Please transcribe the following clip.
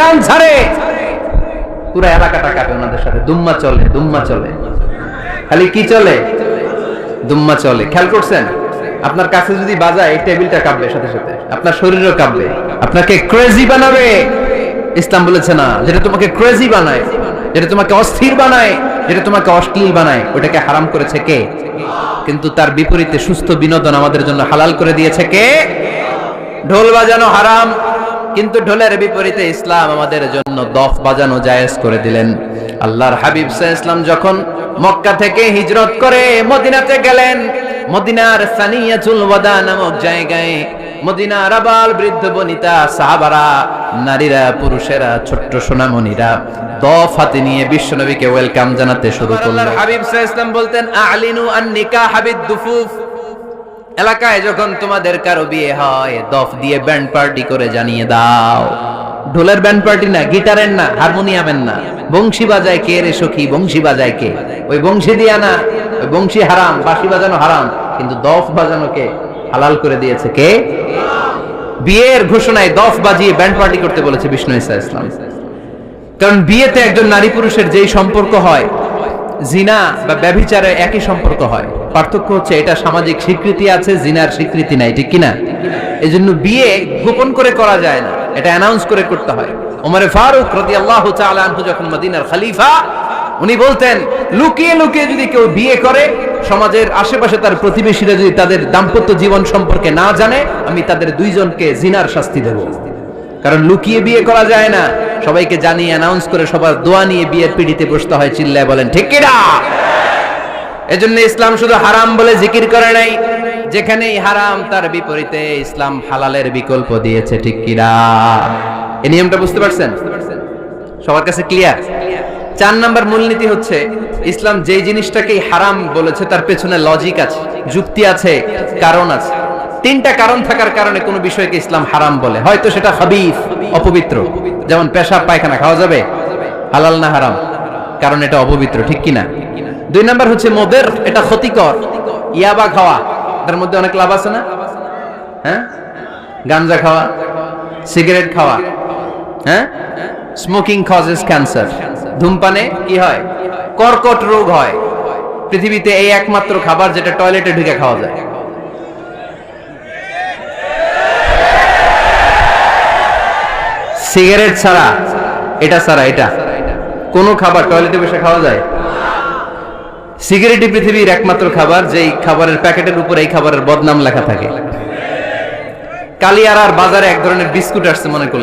ময়দান ছাড়ে, পুরো এলাকাটা কাঁপে ওনাদের সাথে। দুম্মা চলে, দুম্মা চলে, খালি কি চলে? দুম্মা চলে। খেয়াল করছেন? আপনার কাছে যদি বাজায় এই টেবিলটা কাঁপবে, সাথে সাথে আপনার শরীরও কাঁপবে, আপনাকে ক্রেজি বানাবে। ইসলাম বলেছে না, যেটা তোমাকে ক্রেজি বানায়, যেটা তোমাকে অস্থির বানায়, যেটা তোমাকে অশ্লীল বানায়, ওটাকে হারাম করেছে কে? কিন্তু তার বিপরীতে সুস্থ বিনোদন আমাদের জন্য হালাল করে দিয়েছে কে? ঢোল বাজানো হারাম, কিন্তু ঢোলের বিপরীতে ইসলাম আমাদের জন্য দফ বাজানো জায়েজ করে দিলেন। আল্লাহর হাবিব সাল্লাল্লাহু আলাইহি ওয়াসাল্লাম যখন মক্কা থেকে হিজরত করে মদিনাতে গেলেন, মদিনার সানিয়াতুল ওয়াদা নামক জায়গায় মদিনার আবাল বৃদ্ধ বনিতা সাহাবারা, নারীরা, পুরুষেরা, ছোট্ট সোনামণিরা দফ হাতে নিয়ে বিশ্বনবীকে ওয়েলকাম জানাতে শুরু করলেন। আল্লাহর হাবিব সাল্লাল্লাহু আলাইহি ওয়াসাল্লাম বলতেন, আ'লিনু আন নিকাহ বিদ-দুফুফ। এলাকায় যখন তোমাদের কারো বিয়ে হয়, দফ দিয়ে ব্যান্ড পার্টি করে জানিয়ে দাও। ঢোলের ব্যান্ড পার্টি না, গিটারের না, হারমোনিয়ামের না। বংশী বাজায় কে রে সখী? বংশী বাজায় কে? ওই বংশী দিয়া না, ওই বংশী হারাম, বাঁশি বাজানো হারাম, কিন্তু দফ বাজানোকে হালাল করে দিয়েছে কে? বিয়ের ঘোষণায় দফ বাজিয়ে ব্যান্ড পার্টি করতে বলেছে বিষ্ণু ঈসা ইসলাম। কারণ বিয়েতে একজন নারী পুরুষের যেই সম্পর্ক হয়, জিনা বা ব্যভিচারে একই সম্পর্ক হয়। পার্থক্য হচ্ছে এটা সামাজিক স্বীকৃতি আছে, জিনার স্বীকৃতি নাই, ঠিক কিনা? এজন্য বিয়ে গোপন করে করা যায় না, এটা অ্যানাউন্স করে করতে হয়। ওমর ফারুক রাদিয়াল্লাহু তাআলা আনহু যখন মদিনার খলিফা, উনি বলতেন, লুকিয়ে লুকিয়ে যদি কেউ বিয়ে করে, সমাজের আশেপাশে তার প্রতিবেশীরা যদি তাদের দাম্পত্য জীবন সম্পর্কে না জানে, আমি তাদের দুইজনকে জিনার শাস্তি দেব। কারণ লুকিয়ে বিয়ে করা যায় না, সবাইকে জানিয়ে অ্যানাউন্স করে সবার দোয়া নিয়ে বিয়ের পিড়িতে বসতে হয়। চিল্লায় বলেন ঠিক কিনা? এজন্য ইসলাম শুধু হারাম বলে জিকির করে নাই, যেখানেই হারাম তার বিপরীতে ইসলাম হালালের বিকল্প দিয়েছে, ঠিক কিনা? এই নিয়মটা বুঝতে পারছেন? সবার কাছে ক্লিয়ার? 4 নাম্বার মূলনীতি হচ্ছে, ইসলাম যেই জিনিসটাকেই হারাম বলেছে তার পেছনে লজিক আছে, যুক্তি আছে, কারণ আছে। 3টা কারণ থাকার কারণে কোন বিষয়কে ইসলাম হারাম বলে। হয়তো সেটা খাবিস, অপবিত্র, যেমন পেশাব পায়খানা খাওয়া যাবে, হালাল না হারাম? কারণ এটা অপবিত্র, ঠিক কিনা? 2 নাম্বার হচ্ছে মুদির, এটা ক্ষতিকর। ইয়াবা খাওয়া, তার মধ্যে অনেক লাভ আছে না? হ্যাঁ, গাঞ্জা খাওয়া, সিগারেট খাওয়া, হ্যাঁ, স্মোকিং কজেস ক্যান্সার। ধূমপানে কি হয়? কর্কট রোগ হয়। পৃথিবীতে এই একমাত্র খাবার যেটা টয়লেটে ঢুকে খাওয়া যায়। সিগারেট ছাড়া, এটা ছাড়া, এটা কোন খাবার টয়লেটে বসে খাওয়া যায়? সিগারেটই পৃথিবীর একমাত্র খাবার যেই খাবারের প্যাকেটের উপর এই খাবারের বদনাম লেখা থাকে। কালিয়ারার বাজারে এক ধরনের বিস্কুট আসছে মনে করলেন।